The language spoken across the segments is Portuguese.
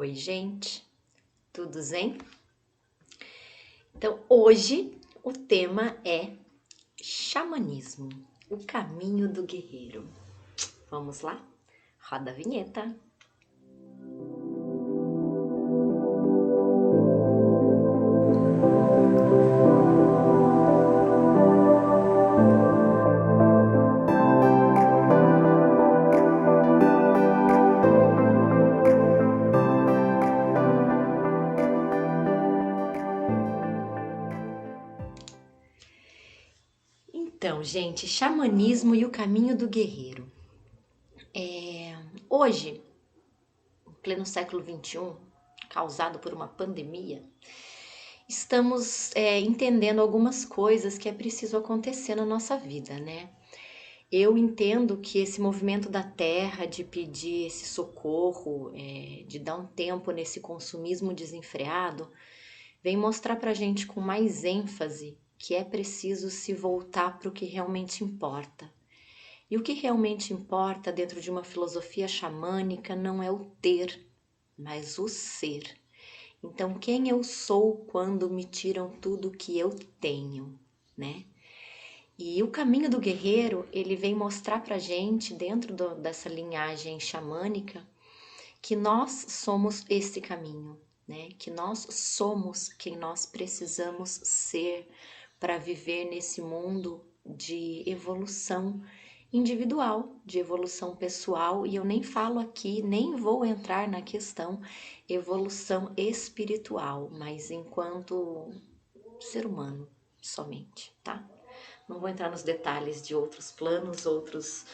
Oi, gente, tudo bem? Então, hoje o tema é xamanismo, o caminho do guerreiro. Vamos lá? Roda a vinheta. Então, gente, xamanismo e o caminho do guerreiro. Hoje, em pleno século XXI, causado por uma pandemia, estamos entendendo algumas coisas que é preciso acontecer na nossa vida, né? Eu entendo que esse movimento da Terra de pedir esse socorro, de dar um tempo nesse consumismo desenfreado, vem mostrar pra gente com mais ênfase que é preciso se voltar para o que realmente importa. E o que realmente importa dentro de uma filosofia xamânica não é o ter, mas o ser. Então, quem eu sou quando me tiram tudo que eu tenho, né? E o caminho do guerreiro, ele vem mostrar pra gente, dentro dessa linhagem xamânica, que nós somos esse caminho, né? Que nós somos quem nós precisamos ser para viver nesse mundo de evolução individual, de evolução pessoal, e eu nem falo aqui, nem vou entrar na questão evolução espiritual, mas enquanto ser humano somente, tá? Não vou entrar nos detalhes de outros planos, outras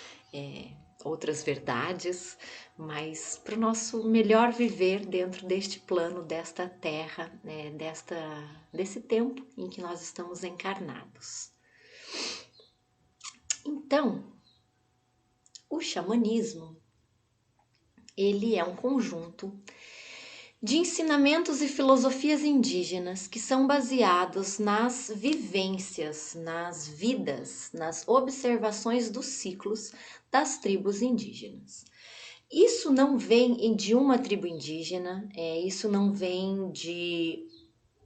verdades, mas para o nosso melhor viver dentro deste plano, desta terra, né, desse tempo em que nós estamos encarnados. Então, o xamanismo, ele é um conjunto de ensinamentos e filosofias indígenas que são baseados nas vivências, nas vidas, nas observações dos ciclos das tribos indígenas. Isso não vem de uma tribo indígena, isso não vem de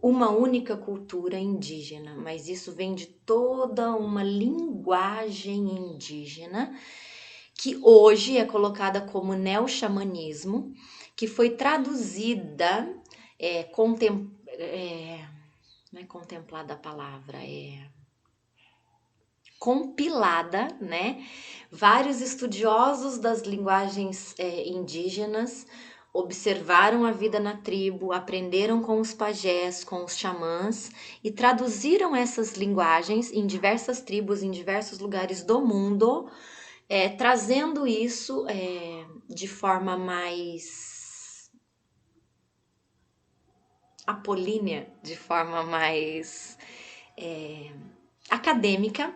uma única cultura indígena, mas isso vem de toda uma linguagem indígena que hoje é colocada como neo-xamanismo, que foi traduzida, não é contemplada a palavra, compilada, né? Vários estudiosos das linguagens indígenas observaram a vida na tribo, aprenderam com os pajés, com os xamãs e traduziram essas linguagens em diversas tribos, em diversos lugares do mundo, trazendo isso de forma mais apolínea, de forma mais acadêmica,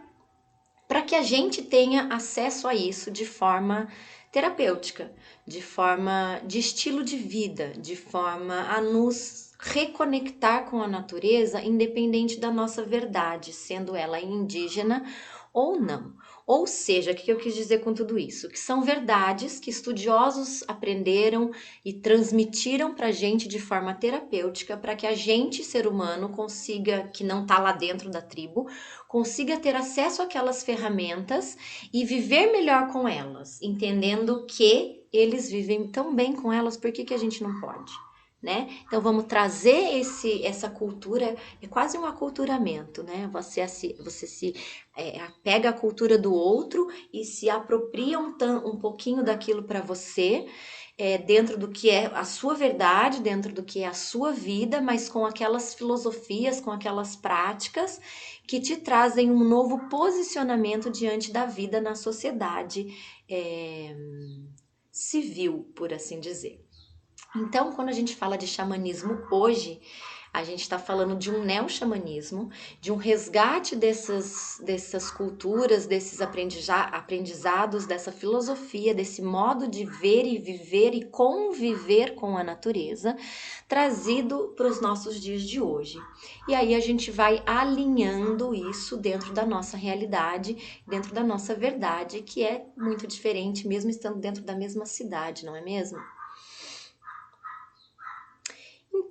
para que a gente tenha acesso a isso de forma terapêutica, de forma de estilo de vida, de forma a nos reconectar com a natureza, independente da nossa verdade, sendo ela indígena ou não. Ou seja, o que eu quis dizer com tudo isso? Que são verdades que estudiosos aprenderam e transmitiram para a gente de forma terapêutica, para que a gente, ser humano, consiga, que não está lá dentro da tribo, consiga ter acesso àquelas ferramentas e viver melhor com elas, entendendo que eles vivem tão bem com elas, por que a gente não pode? Né? Então vamos trazer essa cultura, é quase um aculturamento, né? Você se pega a cultura do outro e se apropria um pouquinho daquilo para você, dentro do que é a sua verdade, dentro do que é a sua vida, mas com aquelas filosofias, com aquelas práticas que te trazem um novo posicionamento diante da vida na sociedade civil, por assim dizer. Então, quando a gente fala de xamanismo hoje, a gente está falando de um neo-xamanismo, de um resgate dessas culturas, desses aprendizados, dessa filosofia, desse modo de ver e viver e conviver com a natureza, trazido para os nossos dias de hoje. E aí a gente vai alinhando isso dentro da nossa realidade, dentro da nossa verdade, que é muito diferente, mesmo estando dentro da mesma cidade, não é mesmo?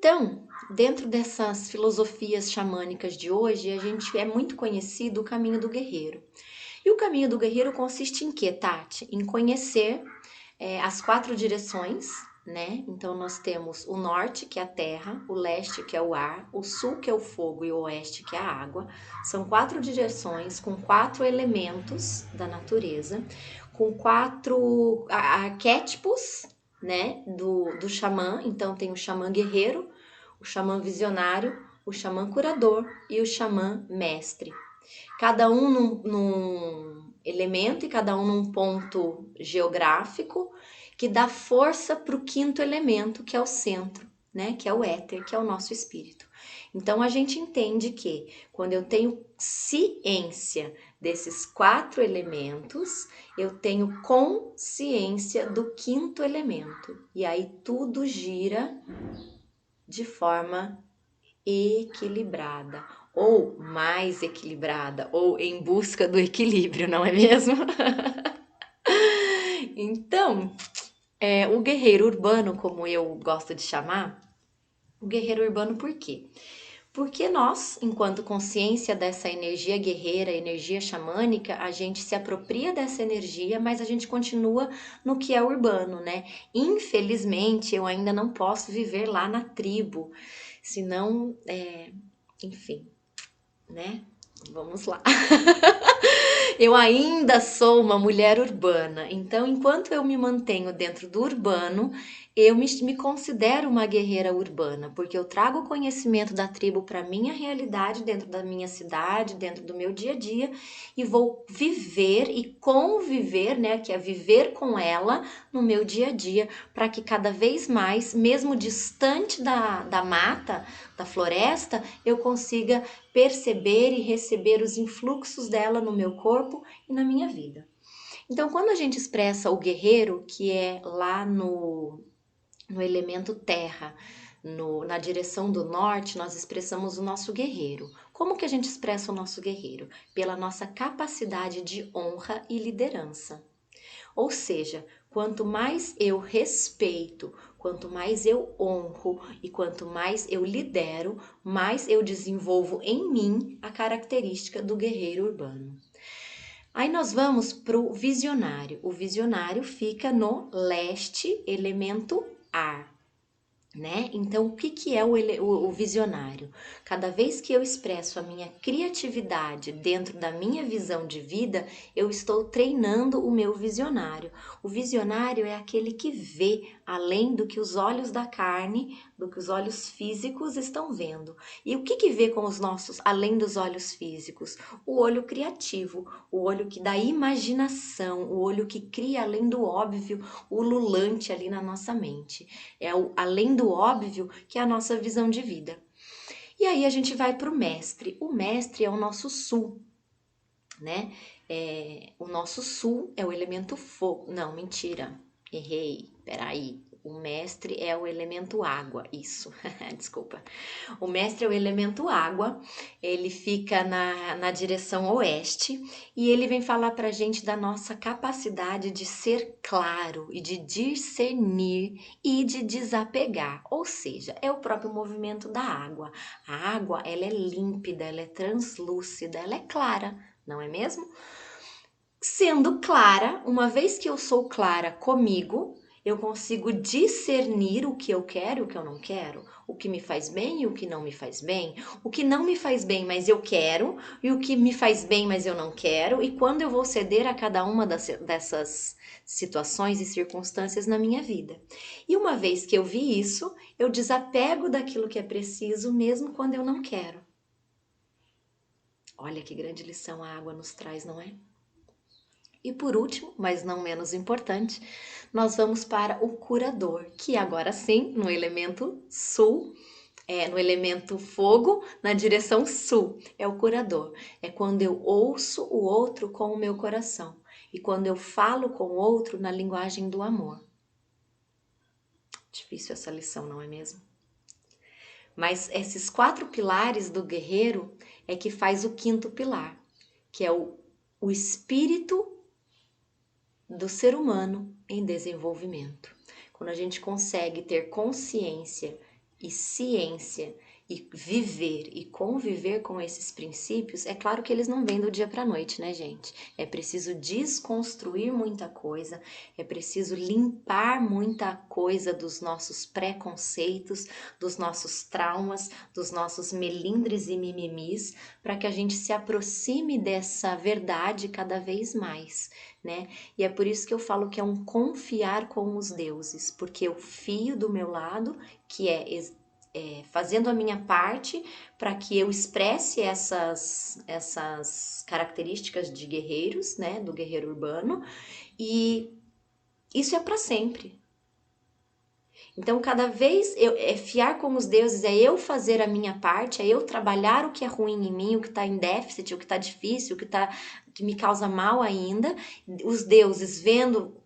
Então, dentro dessas filosofias xamânicas de hoje, a gente é muito conhecido o caminho do guerreiro. E o caminho do guerreiro consiste em quê, Tati? Em conhecer as 4 direções, né? Então nós temos o norte, que é a terra, o leste, que é o ar, o sul, que é o fogo, e o oeste, que é a água. São 4 direções com 4 elementos da natureza, com 4 arquétipos, né? Do xamã. Então tem o xamã guerreiro, o xamã visionário, o xamã curador e o xamã mestre. Cada um num elemento e cada um num ponto geográfico que dá força para o 5º elemento, que é o centro, né? Que é o éter, que é o nosso espírito. Então a gente entende que quando eu tenho ciência desses 4 elementos, eu tenho consciência do 5º elemento. E aí tudo gira de forma equilibrada, ou mais equilibrada, ou em busca do equilíbrio, não é mesmo? Então, o guerreiro urbano, como eu gosto de chamar, o guerreiro urbano por quê? Porque nós, enquanto consciência dessa energia guerreira, energia xamânica, a gente se apropria dessa energia, mas a gente continua no que é urbano, né? Infelizmente, eu ainda não posso viver lá na tribo, senão, enfim, né? Vamos lá. Eu ainda sou uma mulher urbana, então enquanto eu me mantenho dentro do urbano, eu me considero uma guerreira urbana, porque eu trago o conhecimento da tribo para minha realidade, dentro da minha cidade, dentro do meu dia a dia, e vou viver e conviver, né, que é viver com ela no meu dia a dia, para que cada vez mais, mesmo distante da mata, da floresta, eu consiga perceber e receber os influxos dela no meu corpo e na minha vida. Então, quando a gente expressa o guerreiro, que é lá no elemento terra, na direção do norte, nós expressamos o nosso guerreiro. Como que a gente expressa o nosso guerreiro? Pela nossa capacidade de honra e liderança. Ou seja, quanto mais eu respeito, quanto mais eu honro e quanto mais eu lidero, mais eu desenvolvo em mim a característica do guerreiro urbano. Aí nós vamos para o visionário. O visionário fica no leste, elemento ar. Né? Então, o que é o visionário? Cada vez que eu expresso a minha criatividade dentro da minha visão de vida, eu estou treinando o meu visionário. O visionário é aquele que vê além do que os olhos da carne, do que os olhos físicos estão vendo. E o que vê com os nossos, além dos olhos físicos? O olho criativo, o olho que dá imaginação, o olho que cria além do óbvio, o ululante ali na nossa mente. É o além do óbvio que é a nossa visão de vida. E aí a gente vai para o mestre. O mestre é o nosso sul, né? O nosso sul é o elemento fogo. Não, mentira. Errei. Peraí. O mestre é o elemento água. Isso. Desculpa. O mestre é o elemento água. Ele fica na direção oeste. E ele vem falar pra gente da nossa capacidade de ser claro e de discernir e de desapegar. Ou seja, é o próprio movimento da água. A água, ela é límpida, ela é translúcida, ela é clara, não é mesmo? Sendo clara, uma vez que eu sou clara comigo, eu consigo discernir o que eu quero e o que eu não quero, o que me faz bem e o que não me faz bem, o que não me faz bem, mas eu quero, e o que me faz bem, mas eu não quero, e quando eu vou ceder a cada uma dessas situações e circunstâncias na minha vida. E uma vez que eu vi isso, eu desapego daquilo que é preciso, mesmo quando eu não quero. Olha que grande lição a água nos traz, não é? E por último, mas não menos importante, nós vamos para o curador, que agora sim, no elemento sul, no elemento fogo, na direção sul, é o curador. É quando eu ouço o outro com o meu coração e quando eu falo com o outro na linguagem do amor. Difícil essa lição, não é mesmo? Mas esses 4 pilares do guerreiro é que faz o 5º pilar, que é o espírito do ser humano em desenvolvimento. Quando a gente consegue ter consciência e ciência e viver e conviver com esses princípios, é claro que eles não vêm do dia para a noite, né, gente? É preciso desconstruir muita coisa, é preciso limpar muita coisa dos nossos preconceitos, dos nossos traumas, dos nossos melindres e mimimis, para que a gente se aproxime dessa verdade cada vez mais, né? E é por isso que eu falo que é um confiar com os deuses, porque eu fio do meu lado, que fazendo a minha parte para que eu expresse essas características de guerreiros, né, do guerreiro urbano, e isso é para sempre. Então, cada vez fiar com os deuses é eu fazer a minha parte, é eu trabalhar o que é ruim em mim, o que está em déficit, o que está difícil, que me causa mal ainda. Os deuses vendo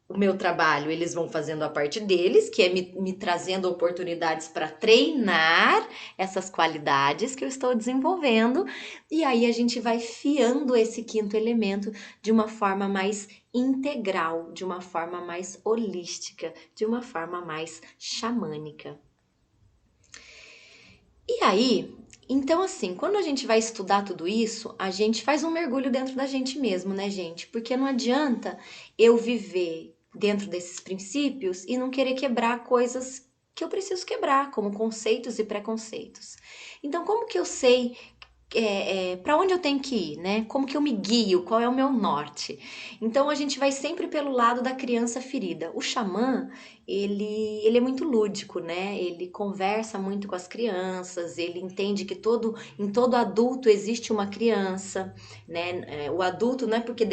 o meu trabalho, eles vão fazendo a parte deles, que é me trazendo oportunidades para treinar essas qualidades que eu estou desenvolvendo, e aí a gente vai fiando esse quinto elemento de uma forma mais integral, de uma forma mais holística, de uma forma mais xamânica. E aí, então assim, quando a gente vai estudar tudo isso, a gente faz um mergulho dentro da gente mesmo, né, gente? Porque não adianta eu viver dentro desses princípios e não querer quebrar coisas que eu preciso quebrar, como conceitos e preconceitos. Então, como que eu sei para onde eu tenho que ir, né? Como que eu me guio? Qual é o meu norte? Então a gente vai sempre pelo lado da criança ferida. O xamã, ele é muito lúdico, né? Ele conversa muito com as crianças, ele entende que em todo adulto existe uma criança, né? O adulto não é porque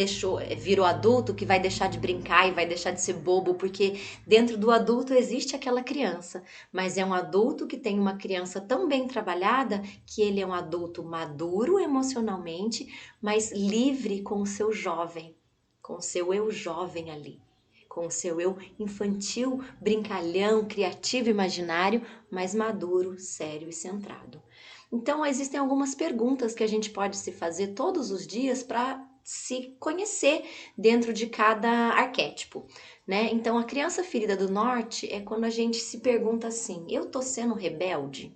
virou adulto que vai deixar de brincar e vai deixar de ser bobo, porque dentro do adulto existe aquela criança, mas é um adulto que tem uma criança tão bem trabalhada que ele é um adulto maduro emocionalmente, mas livre com o seu jovem, com o seu eu jovem ali, com o seu eu infantil, brincalhão, criativo, imaginário, mas maduro, sério e centrado. Então, existem algumas perguntas que a gente pode se fazer todos os dias para se conhecer dentro de cada arquétipo, né? Então, a criança ferida do norte é quando a gente se pergunta assim: eu tô sendo rebelde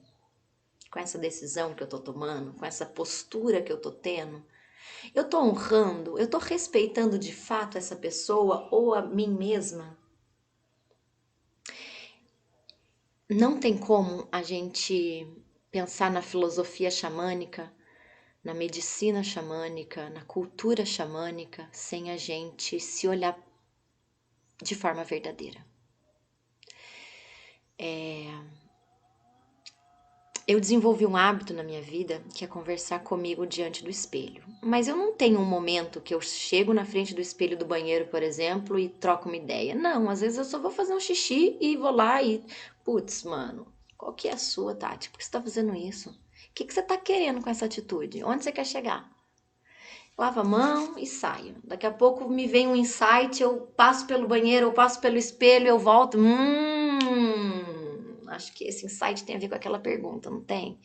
com essa decisão que eu tô tomando, com essa postura que eu tô tendo? Eu tô honrando, eu tô respeitando de fato essa pessoa ou a mim mesma? Não tem como a gente pensar na filosofia xamânica, na medicina xamânica, na cultura xamânica, sem a gente se olhar de forma verdadeira. Eu desenvolvi um hábito na minha vida que é conversar comigo diante do espelho. Mas eu não tenho um momento que eu chego na frente do espelho do banheiro, por exemplo, e troco uma ideia. Não, às vezes eu só vou fazer um xixi e vou lá e... Putz, mano, qual que é a sua, Tati? Por que você tá fazendo isso? O que você tá querendo com essa atitude? Onde você quer chegar? Lavo a mão e saio. Daqui a pouco me vem um insight, eu passo pelo banheiro, eu passo pelo espelho, eu volto. Acho que esse insight tem a ver com aquela pergunta, não tem?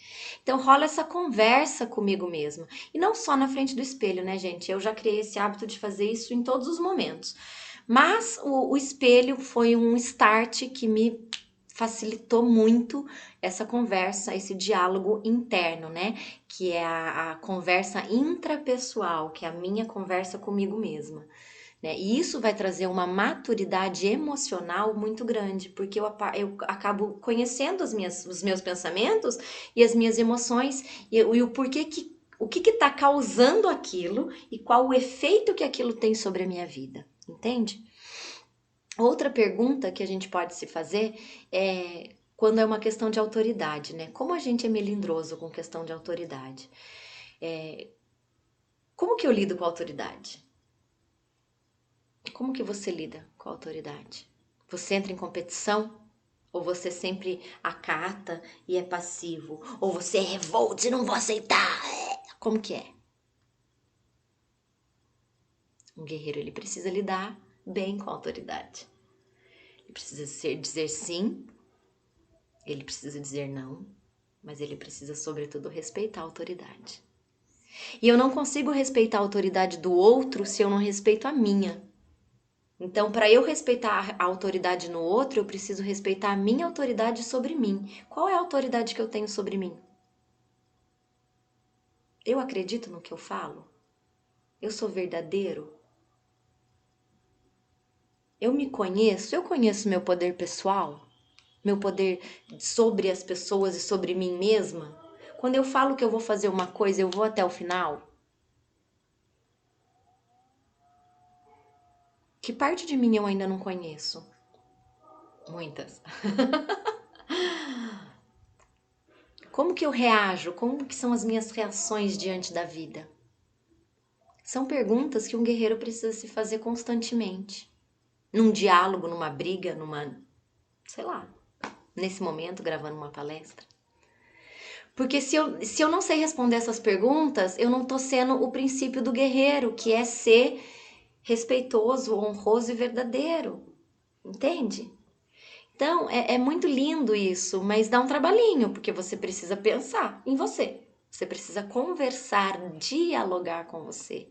Então rola essa conversa comigo mesma. E não só na frente do espelho, né, gente? Eu já criei esse hábito de fazer isso em todos os momentos. Mas o espelho foi um start que me facilitou muito essa conversa, esse diálogo interno, né? Que é a conversa intrapessoal, que é a minha conversa comigo mesma. Né? E isso vai trazer uma maturidade emocional muito grande, porque eu acabo conhecendo os meus pensamentos e as minhas emoções e o porquê o que está causando aquilo e qual o efeito que aquilo tem sobre a minha vida, entende? Outra pergunta que a gente pode se fazer é quando é uma questão de autoridade, né? Como a gente é melindroso com questão de autoridade? Como que eu lido com a autoridade? Como que você lida com a autoridade? Você entra em competição? Ou você sempre acata e é passivo? Ou você é revolte e não vou aceitar? Como que é? Um guerreiro, ele precisa lidar bem com a autoridade. Ele precisa dizer sim, ele precisa dizer não, mas ele precisa, sobretudo, respeitar a autoridade. E eu não consigo respeitar a autoridade do outro se eu não respeito a minha. Então, para eu respeitar a autoridade no outro, eu preciso respeitar a minha autoridade sobre mim. Qual é a autoridade que eu tenho sobre mim? Eu acredito no que eu falo? Eu sou verdadeiro? Eu me conheço? Eu conheço meu poder pessoal? Meu poder sobre as pessoas e sobre mim mesma? Quando eu falo que eu vou fazer uma coisa, eu vou até o final? Que parte de mim eu ainda não conheço? Muitas. Como que eu reajo? Como que são as minhas reações diante da vida? São perguntas que um guerreiro precisa se fazer constantemente. Num diálogo, numa briga, sei lá, nesse momento gravando uma palestra. Porque se eu não sei responder essas perguntas, eu não tô sendo o princípio do guerreiro, que é ser respeitoso, honroso e verdadeiro. Entende? Então, é muito lindo isso, mas dá um trabalhinho, porque você precisa pensar em você. Você precisa conversar, dialogar com você.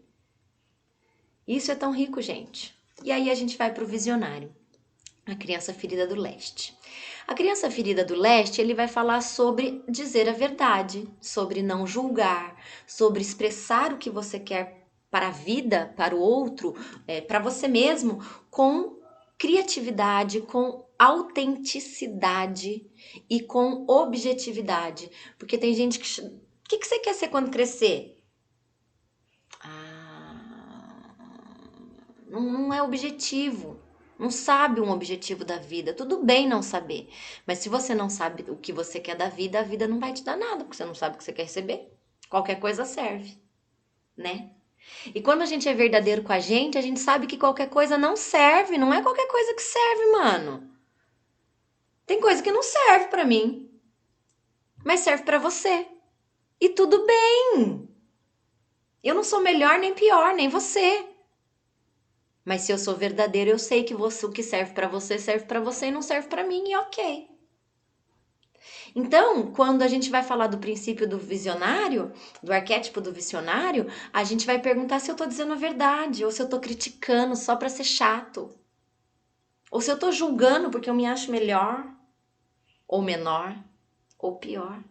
Isso é tão rico, gente. E aí a gente vai para o visionário, a criança ferida do leste. A criança ferida do leste, ele vai falar sobre dizer a verdade, sobre não julgar, sobre expressar o que você quer para a vida, para o outro, para você mesmo, com criatividade, com autenticidade e com objetividade. Porque tem gente que. O que você quer ser quando crescer? Ah, não é objetivo. Não sabe um objetivo da vida. Tudo bem não saber. Mas se você não sabe o que você quer da vida, a vida não vai te dar nada, porque você não sabe o que você quer receber. Qualquer coisa serve, né? E quando a gente é verdadeiro com a gente sabe que qualquer coisa não serve. Não é qualquer coisa que serve, mano. Tem coisa que não serve pra mim, mas serve pra você. E tudo bem. Eu não sou melhor nem pior, nem você. Mas se eu sou verdadeiro, eu sei que o que serve para você e não serve para mim, e ok. Então, quando a gente vai falar do princípio do visionário, do arquétipo do visionário, a gente vai perguntar se eu tô dizendo a verdade ou se eu tô criticando só para ser chato. Ou se eu tô julgando porque eu me acho melhor ou menor ou pior.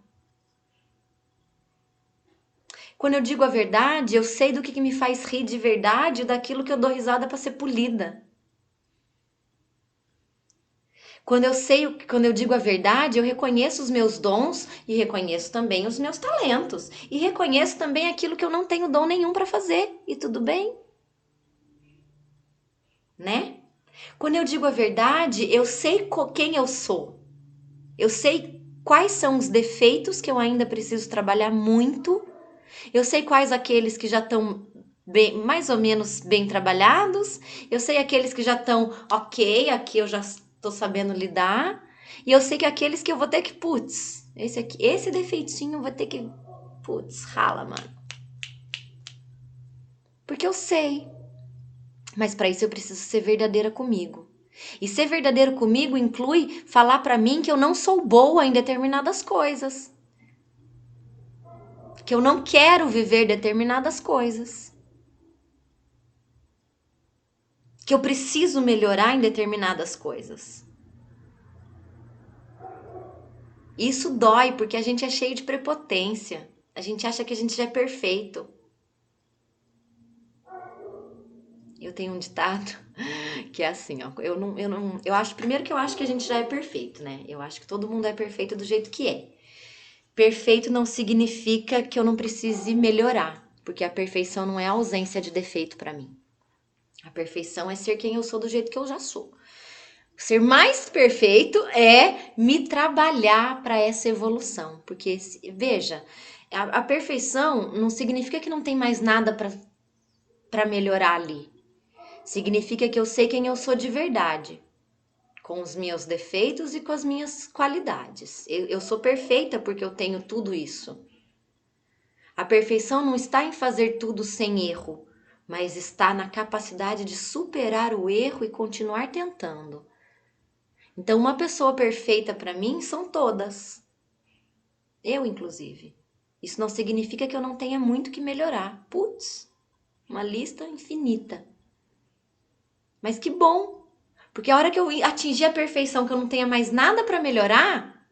Quando eu digo a verdade, eu sei do que me faz rir de verdade e daquilo que eu dou risada para ser polida. Quando eu digo a verdade, eu reconheço os meus dons e reconheço também os meus talentos. E reconheço também aquilo que eu não tenho dom nenhum para fazer. E tudo bem, né? Quando eu digo a verdade, eu sei quem eu sou. Eu sei quais são os defeitos que eu ainda preciso trabalhar muito. Eu sei quais aqueles que já estão bem, mais ou menos bem trabalhados. Eu sei aqueles que já estão ok, aqui eu já estou sabendo lidar. E eu sei que aqueles que eu vou ter que, putz, esse defeitinho eu vou ter que, putz, rala, mano. Porque eu sei. Mas para isso eu preciso ser verdadeira comigo. E ser verdadeiro comigo inclui falar para mim que eu não sou boa em determinadas coisas. Que eu não quero viver determinadas coisas. Que eu preciso melhorar em determinadas coisas. Isso dói porque a gente é cheio de prepotência. A gente acha que a gente já é perfeito. Eu tenho um ditado que é assim, ó, eu acho primeiro que eu acho que a gente já é perfeito, né? Eu acho que todo mundo é perfeito do jeito que é. Perfeito não significa que eu não precise melhorar, porque a perfeição não é a ausência de defeito para mim. A perfeição é ser quem eu sou do jeito que eu já sou. Ser mais perfeito é me trabalhar para essa evolução. Porque, veja, a perfeição não significa que não tem mais nada para melhorar ali. Significa que eu sei quem eu sou de verdade, com os meus defeitos e com as minhas qualidades. Eu sou perfeita porque eu tenho tudo isso. A perfeição não está em fazer tudo sem erro, mas está na capacidade de superar o erro e continuar tentando. Então, uma pessoa perfeita para mim são todas. Eu, inclusive. Isso não significa que eu não tenha muito que melhorar. Putz, uma lista infinita. Mas que bom, porque a hora que eu atingir a perfeição, que eu não tenha mais nada para melhorar,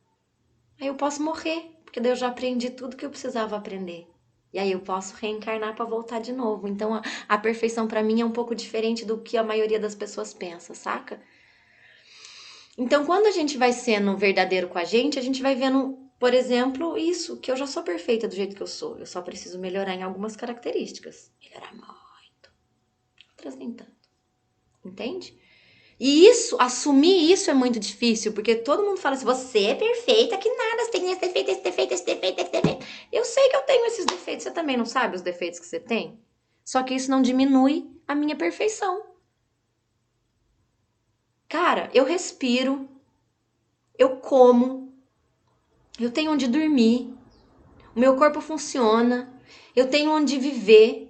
aí eu posso morrer, porque daí eu já aprendi tudo que eu precisava aprender. E aí eu posso reencarnar para voltar de novo. Então a perfeição para mim é um pouco diferente do que a maioria das pessoas pensa, saca? Então quando a gente vai sendo verdadeiro com a gente vai vendo, por exemplo, isso, que eu já sou perfeita do jeito que eu sou. Eu só preciso melhorar em algumas características. Melhorar muito. Outras nem tanto. Entende? E isso, assumir isso é muito difícil, porque todo mundo fala assim, você é perfeita, que nada, você tem esse defeito, esse defeito, esse defeito, esse defeito. Eu sei que eu tenho esses defeitos, você também não sabe os defeitos que você tem? Só que isso não diminui a minha perfeição. Cara, eu respiro, eu como, eu tenho onde dormir, o meu corpo funciona, eu tenho onde viver.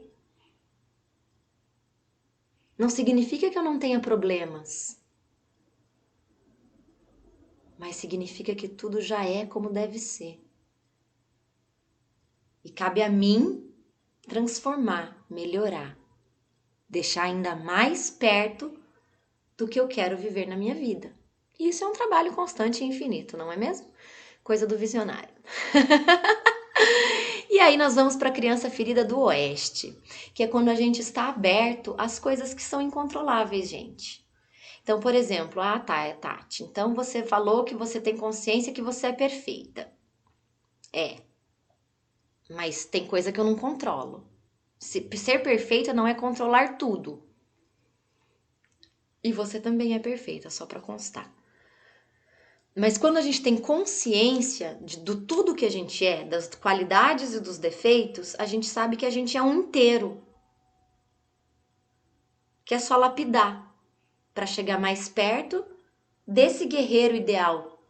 Não significa que eu não tenha problemas, mas significa que tudo já é como deve ser. E cabe a mim transformar, melhorar, deixar ainda mais perto do que eu quero viver na minha vida. E isso é um trabalho constante e infinito, não é mesmo? Coisa do visionário. E aí nós vamos para a criança ferida do oeste, que é quando a gente está aberto às coisas que são incontroláveis, gente. Então, por exemplo, tá, Tati, então você falou que você tem consciência que você é perfeita. É, mas tem coisa que eu não controlo. Ser perfeita não é controlar tudo. E você também é perfeita, só para constar. Mas quando a gente tem consciência do tudo que a gente é, das qualidades e dos defeitos, a gente sabe que a gente é um inteiro. Que é só lapidar para chegar mais perto desse guerreiro ideal,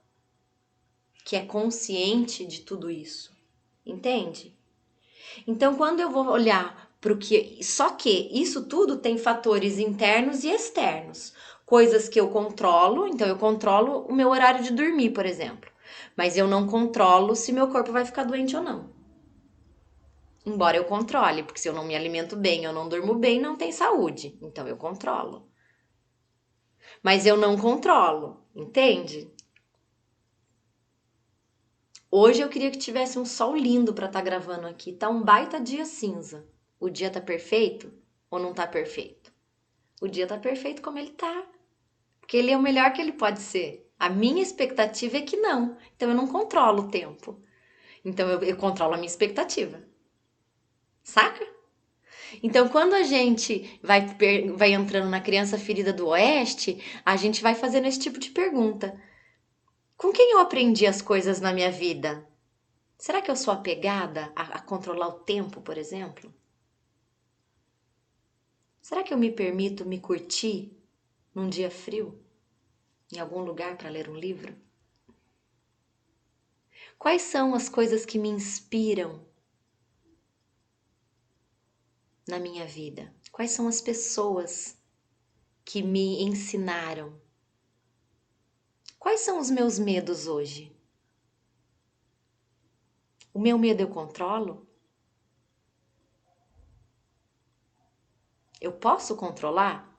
que é consciente de tudo isso. Entende? Então, quando eu vou olhar para o que. Só que isso tudo tem fatores internos e externos. Coisas que eu controlo, então eu controlo o meu horário de dormir, por exemplo. Mas eu não controlo se meu corpo vai ficar doente ou não. Embora eu controle, porque se eu não me alimento bem, eu não durmo bem, não tem saúde. Então eu controlo. Mas eu não controlo, entende? Hoje eu queria que tivesse um sol lindo para estar gravando aqui. Tá um baita dia cinza. O dia tá perfeito ou não tá perfeito? O dia tá perfeito como ele tá. Porque ele é o melhor que ele pode ser. A minha expectativa é que não. Então eu não controlo o tempo. Então eu controlo a minha expectativa. Saca? Então quando a gente vai entrando na criança ferida do oeste, a gente vai fazendo esse tipo de pergunta. Com quem eu aprendi as coisas na minha vida? Será que eu sou apegada a controlar o tempo, por exemplo? Será que eu me permito me curtir num dia frio, em algum lugar para ler um livro? Quais são as coisas que me inspiram na minha vida? Quais são as pessoas que me ensinaram? Quais são os meus medos hoje? O meu medo eu controlo? Eu posso controlar?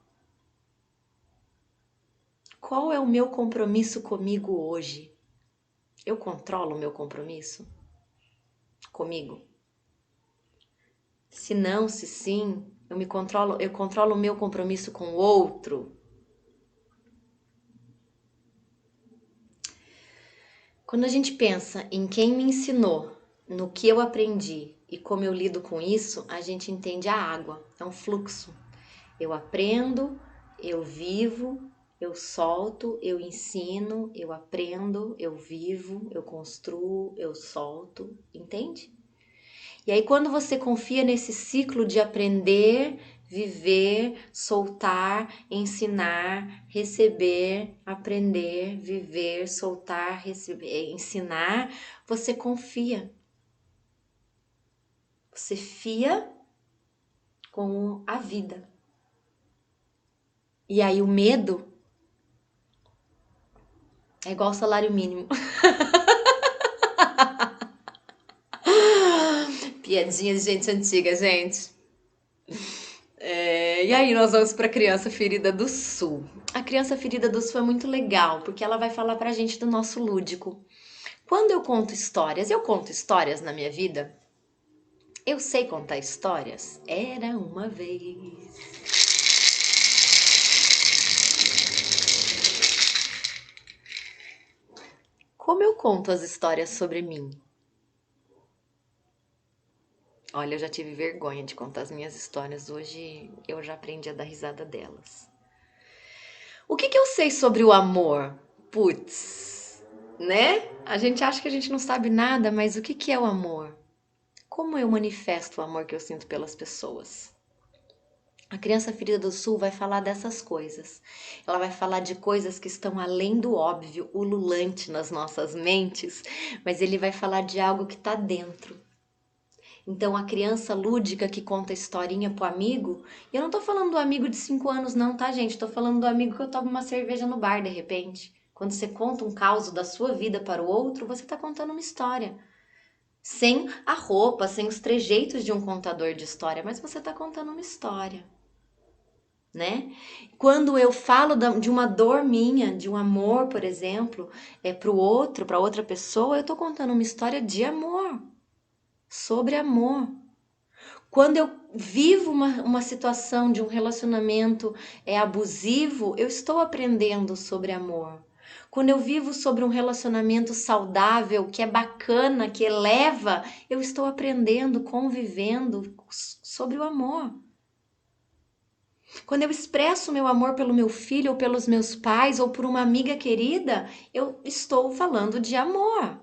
Qual é o meu compromisso comigo hoje? Eu controlo o meu compromisso comigo? Se não, se sim, eu controlo o meu compromisso com o outro. Quando a gente pensa em quem me ensinou, no que eu aprendi e como eu lido com isso, a gente entende a água, é um fluxo. Eu aprendo, eu vivo, eu solto, eu ensino, eu aprendo, eu vivo, eu construo, eu solto, entende? E aí, quando você confia nesse ciclo de aprender, viver, soltar, ensinar, receber, aprender, viver, soltar, receber, ensinar, você confia. Você fia com a vida. E aí, o medo é igual ao salário mínimo. Piadinha de gente antiga, gente. E aí nós vamos para a criança ferida do sul. A criança ferida do sul é muito legal, porque ela vai falar pra gente do nosso lúdico. Quando eu conto histórias na minha vida. Eu sei contar histórias. Era uma vez. Como eu conto as histórias sobre mim? Olha, eu já tive vergonha de contar as minhas histórias. Hoje eu já aprendi a dar risada delas. O que eu sei sobre o amor? Putz, né? A gente acha que a gente não sabe nada, mas o que é o amor? Como eu manifesto o amor que eu sinto pelas pessoas? A criança ferida do sul vai falar dessas coisas. Ela vai falar de coisas que estão além do óbvio, ululante nas nossas mentes, mas ele vai falar de algo que está dentro. Então, a criança lúdica que conta historinha pro amigo, e eu não tô falando do amigo de 5 anos não, tá, gente? Tô falando do amigo que eu tomo uma cerveja no bar, de repente. Quando você conta um caos da sua vida para o outro, você tá contando uma história. Sem a roupa, sem os trejeitos de um contador de história, mas você tá contando uma história. Né? Quando eu falo de uma dor minha, de um amor, por exemplo, para o outro, para outra pessoa, eu tô contando uma história de amor, sobre amor. Quando eu vivo uma situação de um relacionamento abusivo, eu estou aprendendo sobre amor. Quando eu vivo sobre um relacionamento saudável, que é bacana, que eleva, eu estou aprendendo, convivendo sobre o amor. Quando eu expresso meu amor pelo meu filho, ou pelos meus pais, ou por uma amiga querida, eu estou falando de amor.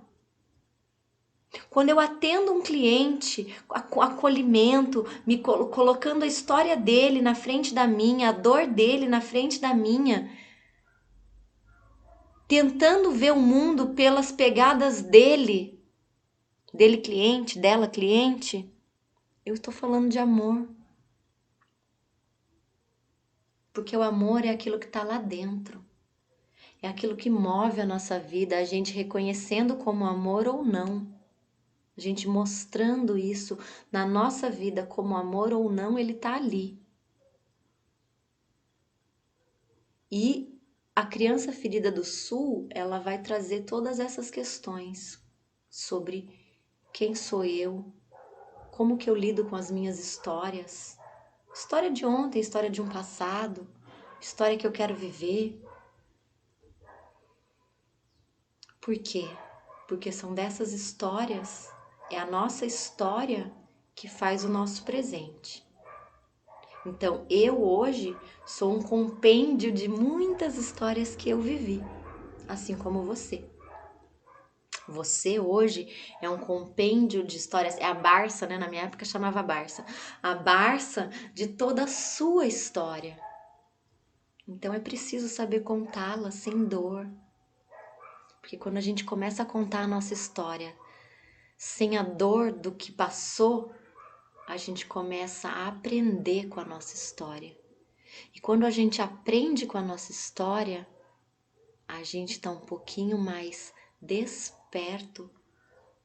Quando eu atendo um cliente, acolhimento, me colocando a história dele na frente da minha, a dor dele na frente da minha, tentando ver o mundo pelas pegadas dele cliente, dela cliente, eu estou falando de amor. Porque o amor é aquilo que está lá dentro. É aquilo que move a nossa vida, a gente reconhecendo como amor ou não. A gente mostrando isso na nossa vida como amor ou não, ele tá ali. E a criança ferida do sul, ela vai trazer todas essas questões sobre quem sou eu, como que eu lido com as minhas histórias. História de ontem, história de um passado, história que eu quero viver. Por quê? Porque são dessas histórias, é a nossa história que faz o nosso presente. Então, eu hoje sou um compêndio de muitas histórias que eu vivi, assim como você. Você hoje é um compêndio de histórias, é a Barça, né? Na minha época chamava Barça. A Barça de toda a sua história. Então é preciso saber contá-la sem dor. Porque quando a gente começa a contar a nossa história sem a dor do que passou, a gente começa a aprender com a nossa história. E quando a gente aprende com a nossa história, a gente está um pouquinho mais desperto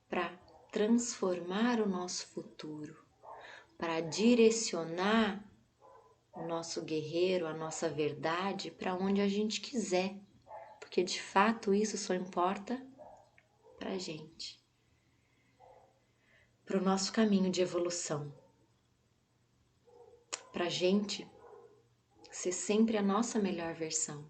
para transformar o nosso futuro, para direcionar o nosso guerreiro, a nossa verdade para onde a gente quiser, porque de fato isso só importa para a gente, para o nosso caminho de evolução, para a gente ser sempre a nossa melhor versão,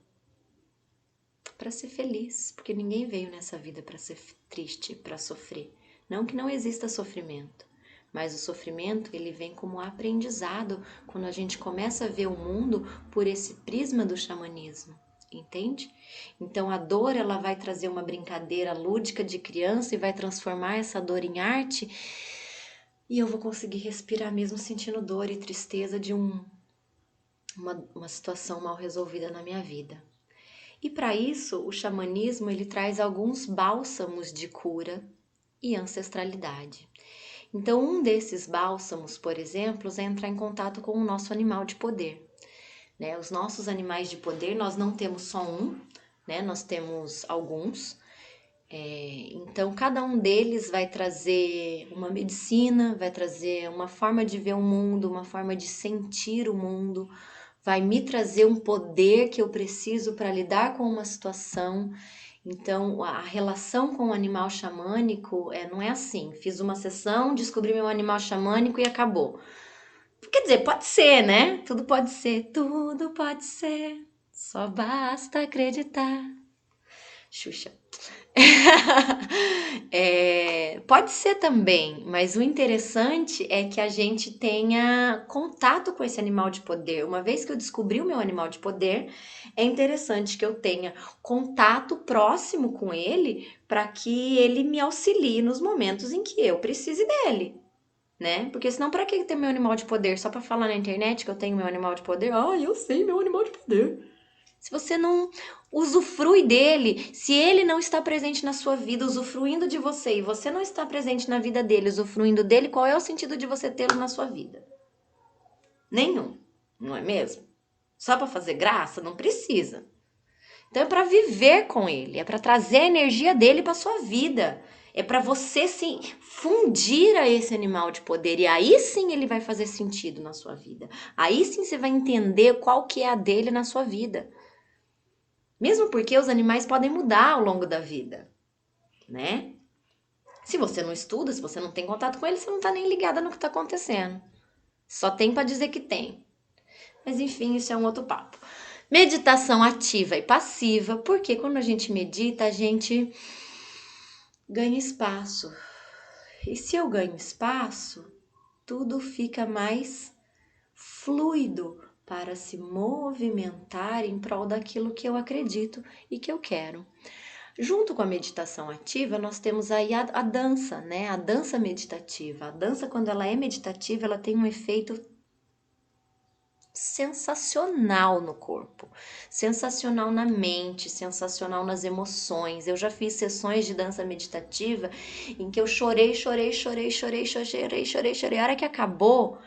para ser feliz, porque ninguém veio nessa vida para ser triste, para sofrer. Não que não exista sofrimento, mas o sofrimento ele vem como aprendizado quando a gente começa a ver o mundo por esse prisma do xamanismo, entende? Então a dor ela vai trazer uma brincadeira lúdica de criança e vai transformar essa dor em arte e eu vou conseguir respirar mesmo sentindo dor e tristeza de uma situação mal resolvida na minha vida. E para isso, o xamanismo ele traz alguns bálsamos de cura e ancestralidade. Então, um desses bálsamos, por exemplo, é entrar em contato com o nosso animal de poder. Né? Os nossos animais de poder, nós não temos só um, né? Nós temos alguns. Então, cada um deles vai trazer uma medicina, vai trazer uma forma de ver o mundo, uma forma de sentir o mundo, vai me trazer um poder que eu preciso para lidar com uma situação. Então, a relação com o animal xamânico não é assim, fiz uma sessão, descobri meu animal xamânico e acabou. Quer dizer, pode ser, né? Tudo pode ser, só basta acreditar. Xuxa. Pode ser também, mas o interessante é que a gente tenha contato com esse animal de poder. Uma vez que eu descobri o meu animal de poder, é interessante que eu tenha contato próximo com ele para que ele me auxilie nos momentos em que eu precise dele, né? Porque senão, para que ter meu animal de poder? Só para falar na internet que eu tenho meu animal de poder? Ah, eu sei meu animal de poder. Se você não usufrui dele, se ele não está presente na sua vida, usufruindo de você, e você não está presente na vida dele, usufruindo dele, qual é o sentido de você tê-lo na sua vida? Nenhum, não é mesmo? Só para fazer graça? Não precisa. Então é para viver com ele, é para trazer a energia dele para sua vida. É para você se fundir a esse animal de poder e aí sim ele vai fazer sentido na sua vida. Aí sim você vai entender qual que é a dele na sua vida. Mesmo porque os animais podem mudar ao longo da vida, né? Se você não estuda, se você não tem contato com eles, você não tá nem ligada no que tá acontecendo. Só tem para dizer que tem. Mas enfim, isso é um outro papo. Meditação ativa e passiva, porque quando a gente medita, a gente ganha espaço. E se eu ganho espaço, tudo fica mais fluido para se movimentar em prol daquilo que eu acredito e que eu quero. Junto com a meditação ativa, nós temos aí a dança, né? A dança meditativa. A dança, quando ela é meditativa, ela tem um efeito sensacional no corpo, sensacional na mente, sensacional nas emoções. Eu já fiz sessões de dança meditativa em que eu chorei. A hora que acabou,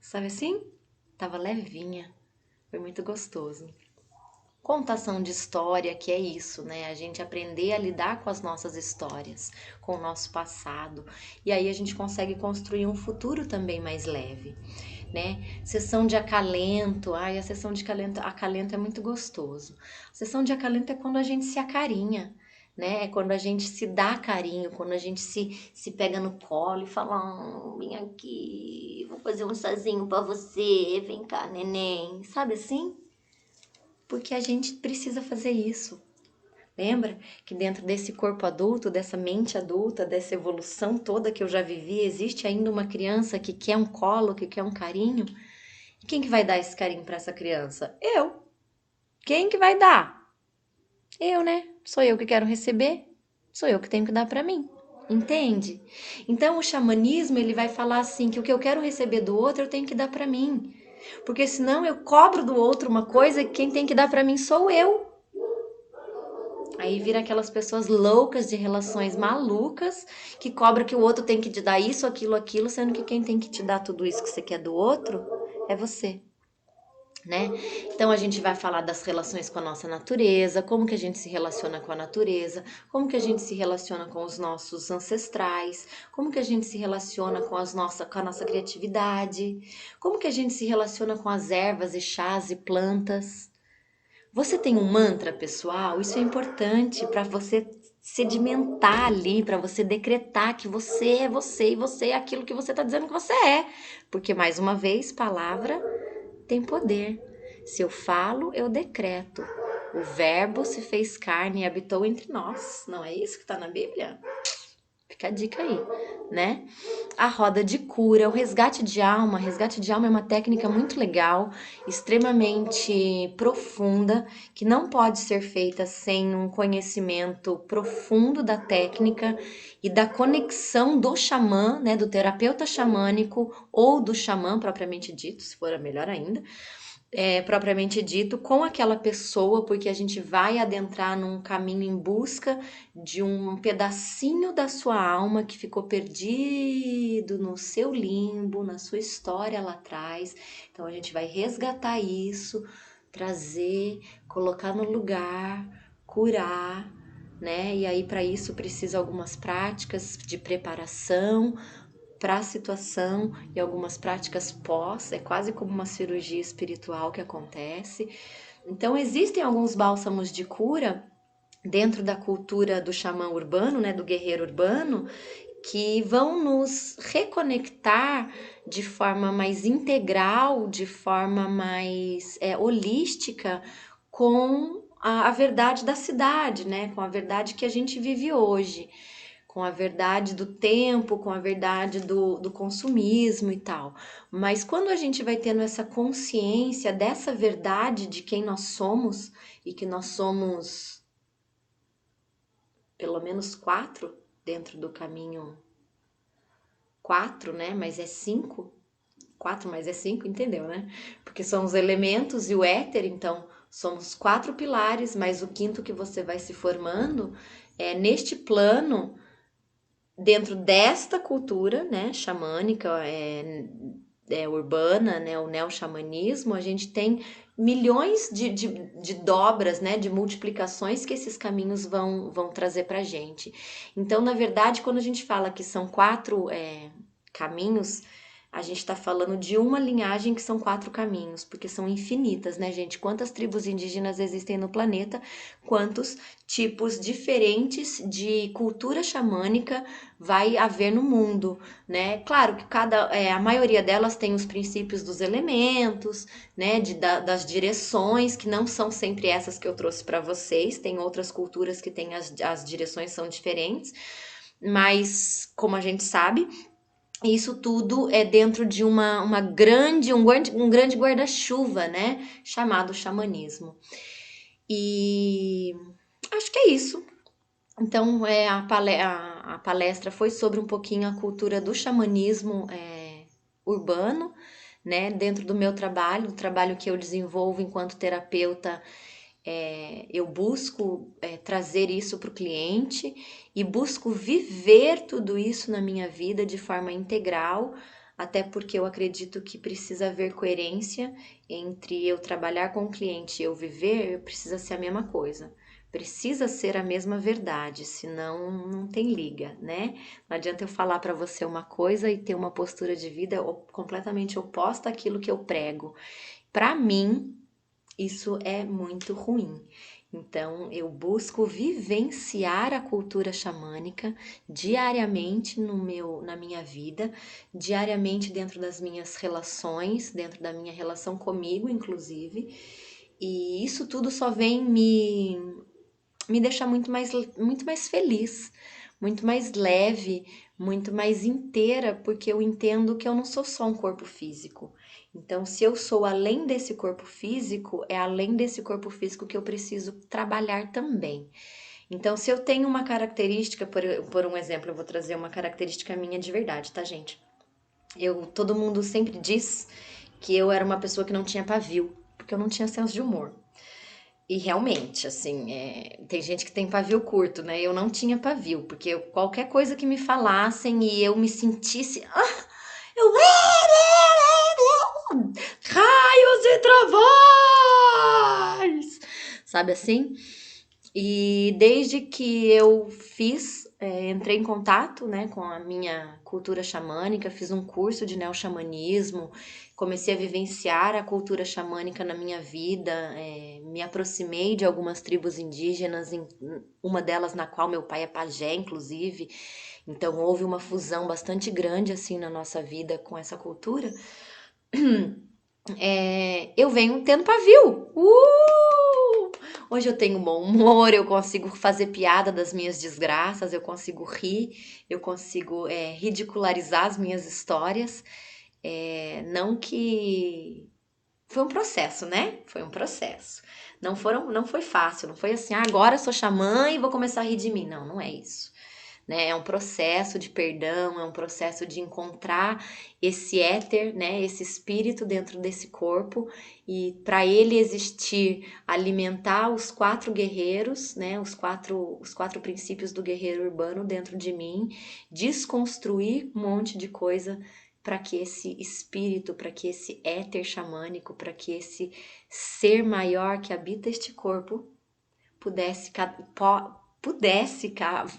sabe assim? Tava levinha. Foi muito gostoso. Contação de história, que é isso, né? A gente aprender a lidar com as nossas histórias, com o nosso passado. E aí a gente consegue construir um futuro também mais leve, né? Sessão de acalento. Ai, a sessão de acalento é muito gostoso. A sessão de acalento é quando a gente se acarinha, né? É quando a gente se dá carinho, quando a gente se pega no colo e fala: vem aqui, vou fazer um chazinho pra você, vem cá, neném. Sabe assim? Porque a gente precisa fazer isso. Lembra que dentro desse corpo adulto, dessa mente adulta, dessa evolução toda que eu já vivi, existe ainda uma criança que quer um colo, que quer um carinho? E quem que vai dar esse carinho para essa criança? Eu. Quem que vai dar? Eu, né? Sou eu que quero receber, sou eu que tenho que dar para mim. Entende? Então o xamanismo, ele vai falar assim que o que eu quero receber do outro eu tenho que dar para mim. Porque senão eu cobro do outro uma coisa que quem tem que dar para mim sou eu. Aí vira aquelas pessoas loucas de relações malucas que cobra que o outro tem que te dar isso, aquilo, sendo que quem tem que te dar tudo isso que você quer do outro é você, né? Então a gente vai falar das relações com a nossa natureza, como que a gente se relaciona com a natureza, como que a gente se relaciona com os nossos ancestrais, como que a gente se relaciona com com a nossa criatividade, como que a gente se relaciona com as ervas e chás e plantas. Você tem um mantra pessoal? Isso é importante para você sedimentar ali, para você decretar que você e você é aquilo que você está dizendo que você é. Porque, mais uma vez, palavra tem poder. Se eu falo, eu decreto. O Verbo se fez carne e habitou entre nós. Não é isso que está na Bíblia? Fica a dica aí, né? A roda de cura, o resgate de alma. Resgate de alma é uma técnica muito legal, extremamente profunda, que não pode ser feita sem um conhecimento profundo da técnica e da conexão do xamã, né, do terapeuta xamânico ou do xamã propriamente dito, se for melhor ainda, propriamente dito, com aquela pessoa, porque a gente vai adentrar num caminho em busca de um pedacinho da sua alma que ficou perdido no seu limbo, na sua história lá atrás. Então a gente vai resgatar isso, trazer, colocar no lugar, curar, né? E aí para isso precisa algumas práticas de preparação para a situação e algumas práticas pós, é quase como uma cirurgia espiritual que acontece. Então existem alguns bálsamos de cura dentro da cultura do xamã urbano, né, do guerreiro urbano, que vão nos reconectar de forma mais integral, de forma mais holística com a verdade da cidade, né? Com a verdade que a gente vive hoje, com a verdade do tempo, com a verdade do consumismo e tal. Mas quando a gente vai tendo essa consciência dessa verdade de quem nós somos e que nós somos pelo menos quatro dentro do caminho quatro, né? Mas é cinco. Quatro mais é cinco, entendeu, né? Porque são os elementos e o éter, então somos quatro pilares, mas o quinto que você vai se formando é neste plano, dentro desta cultura, né? Xamânica, urbana, né? O neo-xamanismo, a gente tem milhões de dobras, né? De multiplicações que esses caminhos vão trazer pra gente. Então, na verdade, quando a gente fala que são quatro caminhos, a gente está falando de uma linhagem que são quatro caminhos, porque são infinitas, né, gente? Quantas tribos indígenas existem no planeta, quantos tipos diferentes de cultura xamânica vai haver no mundo, né? Claro que a maioria delas tem os princípios dos elementos, né, das direções, que não são sempre essas que eu trouxe para vocês, tem outras culturas que têm as direções são diferentes, mas como a gente sabe, isso tudo é dentro de um grande guarda-chuva, né? Chamado xamanismo. E acho que é isso. Então, a palestra foi sobre um pouquinho a cultura do xamanismo urbano, né? Dentro do meu trabalho, o trabalho que eu desenvolvo enquanto terapeuta, eu busco trazer isso para o cliente e busco viver tudo isso na minha vida de forma integral, até porque eu acredito que precisa haver coerência entre eu trabalhar com o cliente e eu viver, precisa ser a mesma coisa. Precisa ser a mesma verdade, senão não tem liga, né? Não adianta eu falar para você uma coisa e ter uma postura de vida completamente oposta àquilo que eu prego. Para mim, isso é muito ruim. Então, eu busco vivenciar a cultura xamânica diariamente na minha vida, diariamente dentro das minhas relações, dentro da minha relação comigo, inclusive. E isso tudo só vem me deixar muito mais feliz, muito mais leve, muito mais inteira, porque eu entendo que eu não sou só um corpo físico. Então, se eu sou além desse corpo físico, é além desse corpo físico que eu preciso trabalhar também. Então, se eu tenho uma característica, por um exemplo, eu vou trazer uma característica minha de verdade, tá, gente? Todo mundo sempre diz que eu era uma pessoa que não tinha pavio, porque eu não tinha senso de humor. E realmente, assim, tem gente que tem pavio curto, né? Eu não tinha pavio, porque qualquer coisa que me falassem e eu me sentisse. Eu. Raios e trovões! Sabe assim? E desde que eu entrei em contato, né, com a minha cultura xamânica, fiz um curso de neo-xamanismo, comecei a vivenciar a cultura xamânica na minha vida, me aproximei de algumas tribos indígenas, uma delas na qual meu pai é pajé, inclusive, então houve uma fusão bastante grande assim na nossa vida com essa cultura. Eu venho tendo pavio. Hoje eu tenho bom humor, eu consigo fazer piada das minhas desgraças, eu consigo rir, eu consigo ridicularizar as minhas histórias. Não que. Foi um processo, né? Foi um processo. Não foi fácil, não foi assim, agora eu sou xamã e vou começar a rir de mim. Não, não é isso, né? É um processo de perdão, é um processo de encontrar esse éter, né? Esse espírito dentro desse corpo e para ele existir, alimentar os quatro guerreiros, né? Os quatro princípios do guerreiro urbano dentro de mim, desconstruir um monte de coisa para que esse espírito, para que esse éter xamânico, para que esse ser maior que habita este corpo pudesse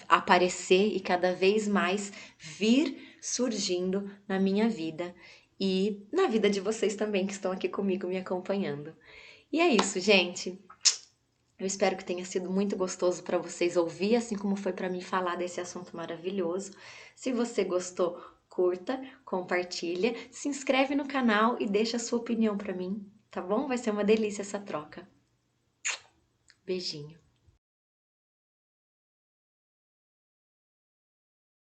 aparecer e cada vez mais vir surgindo na minha vida e na vida de vocês também que estão aqui comigo me acompanhando. E é isso, gente. Eu espero que tenha sido muito gostoso para vocês ouvir, assim como foi para mim falar desse assunto maravilhoso. Se você gostou, curta, compartilha, se inscreve no canal e deixa a sua opinião para mim, tá bom? Vai ser uma delícia essa troca. Beijinho.